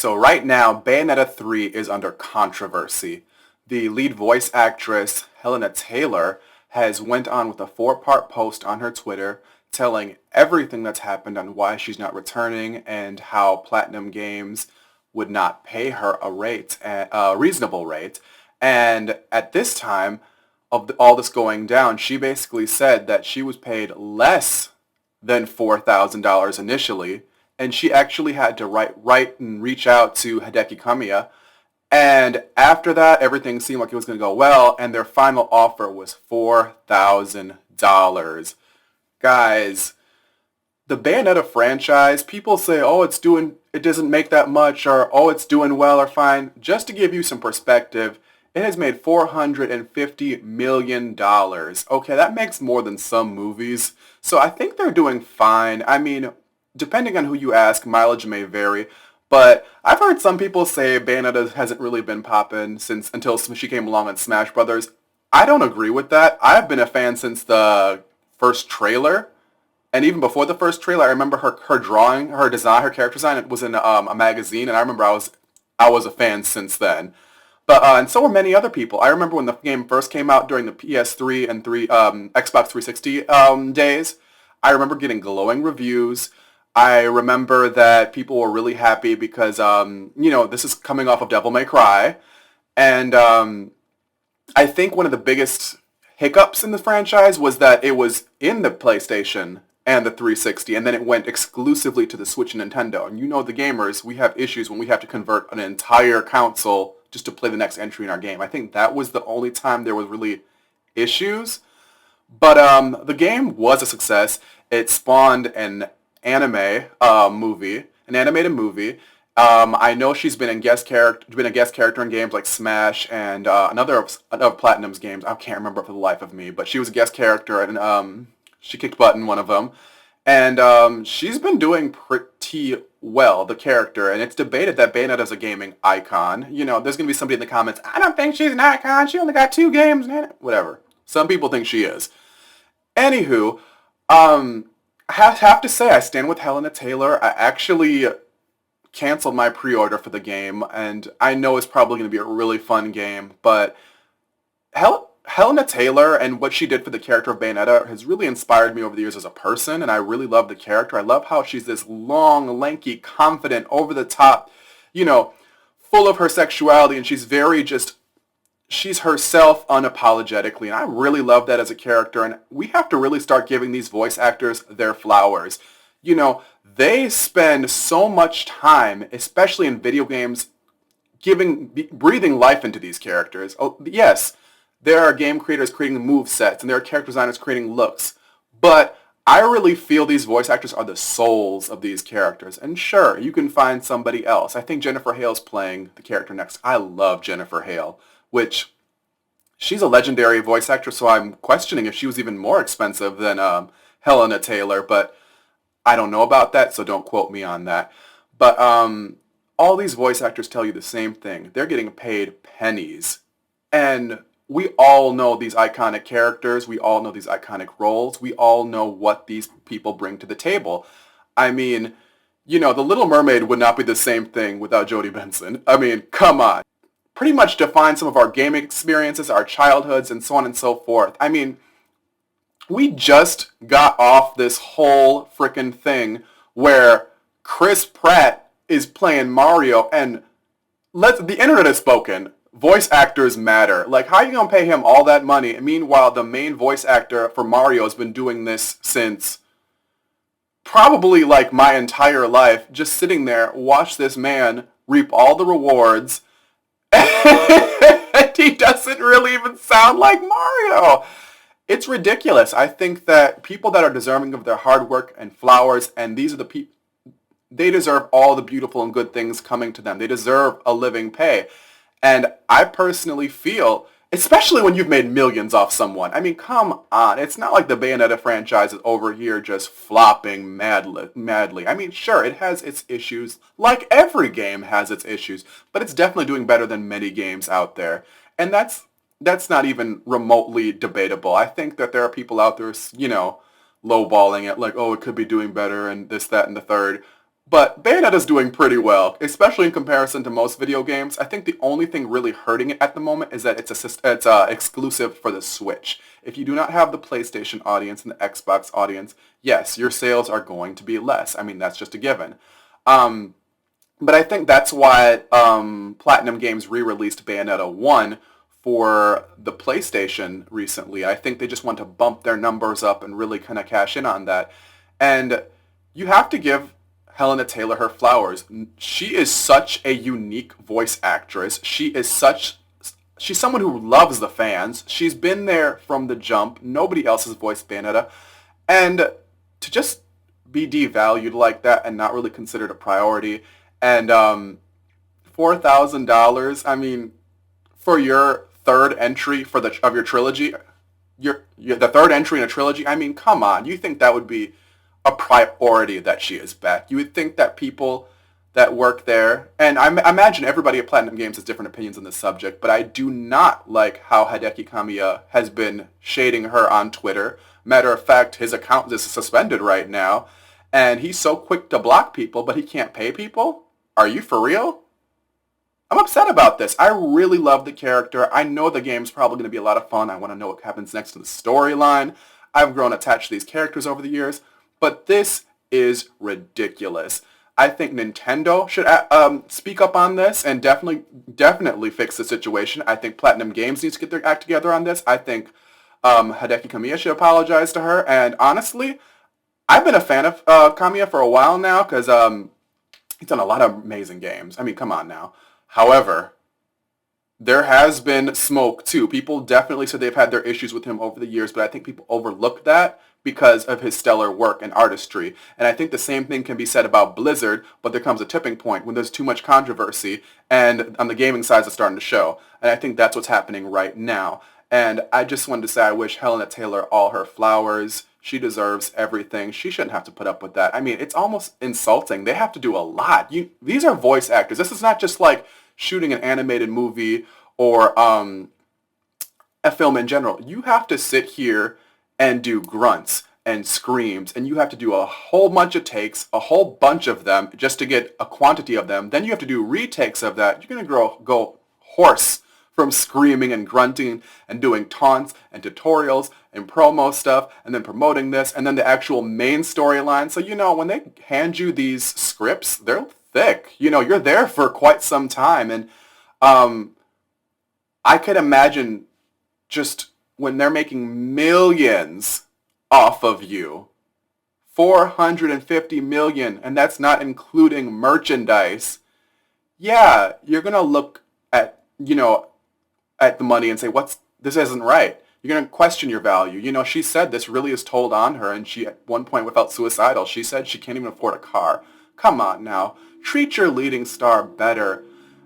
So right now, Bayonetta 3 is under controversy. The lead voice actress, Helena Taylor, has went on with a four-part post on her Twitter telling everything that's happened on why she's not returning and how Platinum Games would not pay her a reasonable rate. And at this time of all this going down, she basically said that she was paid less than $4,000 initially, and she actually had to write and reach out to Hideki Kamiya. And after that, everything seemed like it was going to go well, and their final offer was $4,000. Guys, the Bayonetta franchise, people say, oh, it doesn't make that much, or oh, it's doing well or fine. Just to give you some perspective, it has made $450 million. Okay, that makes more than some movies. So I think they're doing fine. I mean, depending on who you ask, mileage may vary. But I've heard some people say Bayonetta hasn't really been poppin' until she came along on Smash Brothers. I don't agree with that. I've been a fan since the first trailer. And even before the first trailer, I remember her drawing, her design, her character design. It was in a magazine, and I remember I was a fan since then. But and so were many other people. I remember when the game first came out during the PS3 and Xbox 360 days. I remember getting glowing reviews. I remember that people were really happy because this is coming off of Devil May Cry, and I think one of the biggest hiccups in the franchise was that it was in the PlayStation and the 360, and then it went exclusively to the Switch and Nintendo. And the gamers, we have issues when we have to convert an entire console just to play the next entry in our game. I think that was the only time there was really issues. But the game was a success. It spawned an animated movie. I know she's been a guest character in games like Smash and another of Platinum's games. I can't remember for the life of me, but she was a guest character and she kicked butt in one of them. And she's been doing pretty well, the character, and it's debated that Bayonetta's a gaming icon. There's going to be somebody in the comments, I don't think she's an icon, she only got 2 games, whatever. Some people think she is. Anywho, I have to say I stand with Helena Taylor. I actually canceled my pre-order for the game, and I know it's probably going to be a really fun game, but Helena Taylor and what she did for the character of Bayonetta has really inspired me over the years as a person, and I really love the character. I love how she's this long, lanky, confident, over-the-top, full of her sexuality, and she's she's herself unapologetically, and I really love that as a character, and we have to really start giving these voice actors their flowers. They spend so much time, especially in video games, breathing life into these characters. Oh, yes, there are game creators creating move sets, and there are character designers creating looks, but I really feel these voice actors are the souls of these characters. And sure, you can find somebody else. I think Jennifer Hale's playing the character next. I love Jennifer Hale, which she's a legendary voice actress, so I'm questioning if she was even more expensive than Helena Taylor, but I don't know about that, so don't quote me on that. But all these voice actors tell you the same thing. They're getting paid pennies. And we all know these iconic characters. We all know these iconic roles. We all know what these people bring to the table. I mean, The Little Mermaid would not be the same thing without Jodie Benson. I mean, come on. Pretty much define some of our gaming experiences, our childhoods, and so on and so forth. I mean, we just got off this whole frickin' thing where Chris Pratt is playing Mario, and the internet has spoken. Voice actors matter. Like, how are you going to pay him all that money? And meanwhile, the main voice actor for Mario has been doing this since probably like my entire life. Just sitting there, watch this man reap all the rewards. And he doesn't really even sound like Mario. It's ridiculous. I think that people that are deserving of their hard work and flowers, and these are the people, they deserve all the beautiful and good things coming to them. They deserve a living pay. And I personally feel, especially when you've made millions off someone, I mean, come on. It's not like the Bayonetta franchise is over here just flopping madly. I mean, sure, it has its issues, like every game has its issues, but it's definitely doing better than many games out there. And that's not even remotely debatable. I think that there are people out there, lowballing it, like, oh, it could be doing better and this, that, and the third. But Bayonetta's doing pretty well, especially in comparison to most video games. I think the only thing really hurting it at the moment is that it's exclusive for the Switch. If you do not have the PlayStation audience and the Xbox audience, yes, your sales are going to be less. I mean, that's just a given. Um, but I think that's why Platinum Games re-released Bayonetta 1 for the PlayStation recently. I think they just want to bump their numbers up and really kind of cash in on that. And you have to give Helena Taylor her flowers. She is such a unique voice actress. She's someone who loves the fans. She's been there from the jump. Nobody else has voiced Bayonetta. And to just be devalued like that and not really considered a priority. And $4,000, I mean, for your third entry of your trilogy, the third entry in a trilogy, I mean, come on. You think that would be a priority that she is back? You would think that people that work there, and I imagine everybody at Platinum Games has different opinions on this subject, but I do not like how Hideki Kamiya has been shading her on Twitter. Matter of fact, his account is suspended right now, and he's so quick to block people, but he can't pay people? Are you for real? I'm upset about this. I really love the character. I know the game's probably going to be a lot of fun. I want to know what happens next to the storyline. I've grown attached to these characters over the years, but this is ridiculous. I think Nintendo should speak up on this and definitely fix the situation. I think Platinum Games needs to get their act together on this. I think Hideki Kamiya should apologize to her. And honestly, I've been a fan of Kamiya for a while now because he's done a lot of amazing games. I mean, come on now. However, there has been smoke too. People definitely said they've had their issues with him over the years, but I think people overlook that because of his stellar work and artistry. And I think the same thing can be said about Blizzard, but there comes a tipping point when there's too much controversy and on the gaming side it's starting to show. And I think that's what's happening right now. And I just wanted to say I wish Helena Taylor all her flowers. She deserves everything. She shouldn't have to put up with that. I mean, it's almost insulting. They have to do a lot. These are voice actors. This is not just like shooting an animated movie or a film in general. You have to sit here and do grunts and screams, and you have to do a whole bunch of takes, a whole bunch of them, just to get a quantity of them. Then you have to do retakes of that. You're going to go hoarse from screaming and grunting and doing taunts and tutorials and promo stuff and then promoting this and then the actual main storyline. So, when they hand you these scripts, they're thick. You're there for quite some time. And I could imagine just when they're making millions off of you, 450 million, and that's not including merchandise. Yeah, you're going to look at, at the money and say, this isn't right. You're going to question your value. She said this really is told on her, and she at one point felt suicidal. She said she can't even afford a car. Come on now. Treat your leading star better.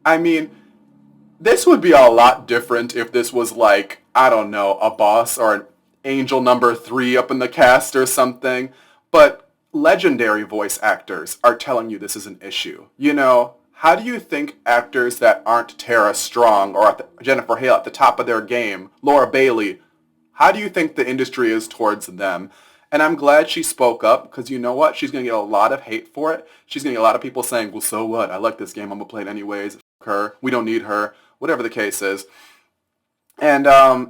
I mean, this would be a lot different if this was like, I don't know, a boss or an angel number 3 up in the cast or something. But legendary voice actors are telling you this is an issue. How do you think actors that aren't Tara Strong or Jennifer Hale at the top of their game, Laura Bailey, how do you think the industry is towards them? And I'm glad she spoke up because you know what? She's going to get a lot of hate for it. She's going to get a lot of people saying, well, so what? I like this game. I'm going to play it anyways. F her. We don't need her. Whatever the case is. And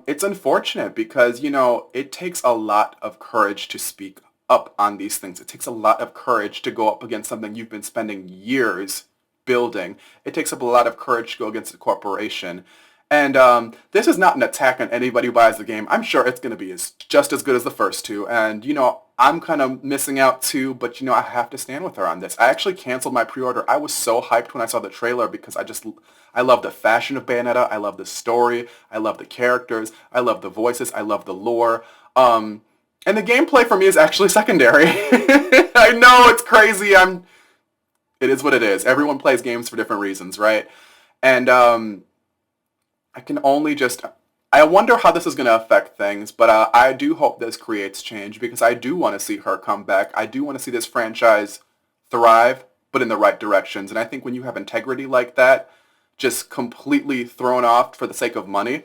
it's unfortunate because, it takes a lot of courage to speak up on these things. It takes a lot of courage to go up against something you've been spending years building. It takes up a lot of courage to go against a corporation. And this is not an attack on anybody who buys the game. I'm sure it's going to be just as good as the first two. And, I'm kind of missing out too, but, I have to stand with her on this. I actually canceled my pre-order. I was so hyped when I saw the trailer because I love the fashion of Bayonetta. I love the story. I love the characters. I love the voices. I love the lore. And the gameplay for me is actually secondary. I know it's crazy. It is what it is. Everyone plays games for different reasons, right? And I can only I wonder how this is going to affect things, but I do hope this creates change because I do want to see her come back. I do want to see this franchise thrive, but in the right directions. And I think when you have integrity like that, just completely thrown off for the sake of money,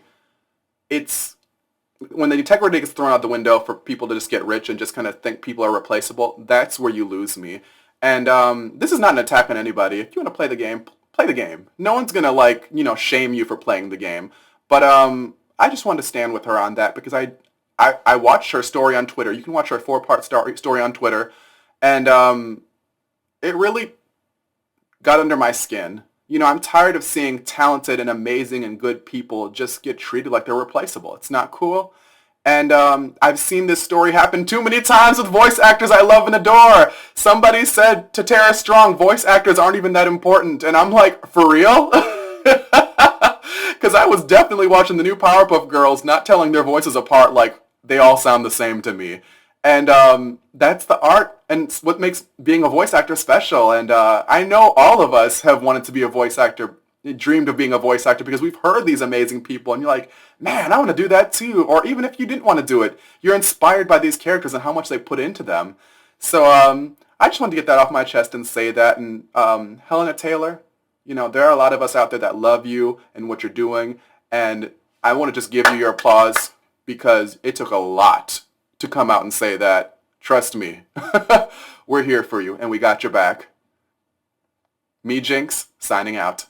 when the integrity gets thrown out the window for people to just get rich and just kind of think people are replaceable, that's where you lose me. And this is not an attack on anybody. If you want to play the game, play the game. No one's gonna like, shame you for playing the game. But I just wanted to stand with her on that because I watched her story on Twitter. You can watch her four-part story on Twitter, and it really got under my skin. I'm tired of seeing talented and amazing and good people just get treated like they're replaceable. It's not cool. And I've seen this story happen too many times with voice actors I love and adore. Somebody said to Tara Strong, voice actors aren't even that important. And I'm like, for real? Because I was definitely watching the new Powerpuff Girls, not telling their voices apart like they all sound the same to me. And that's the art and it's what makes being a voice actor special. And I know all of us have wanted to be a voice actor, dreamed of being a voice actor because we've heard these amazing people and you're like, man, I want to do that too. Or even if you didn't want to do it, you're inspired by these characters and how much they put into them. So I just wanted to get that off my chest and say that. And Helena Taylor, there are a lot of us out there that love you and what you're doing. And I want to just give you your applause because it took a lot to come out and say that. Trust me, we're here for you and we got your back. Me, Jinx, signing out.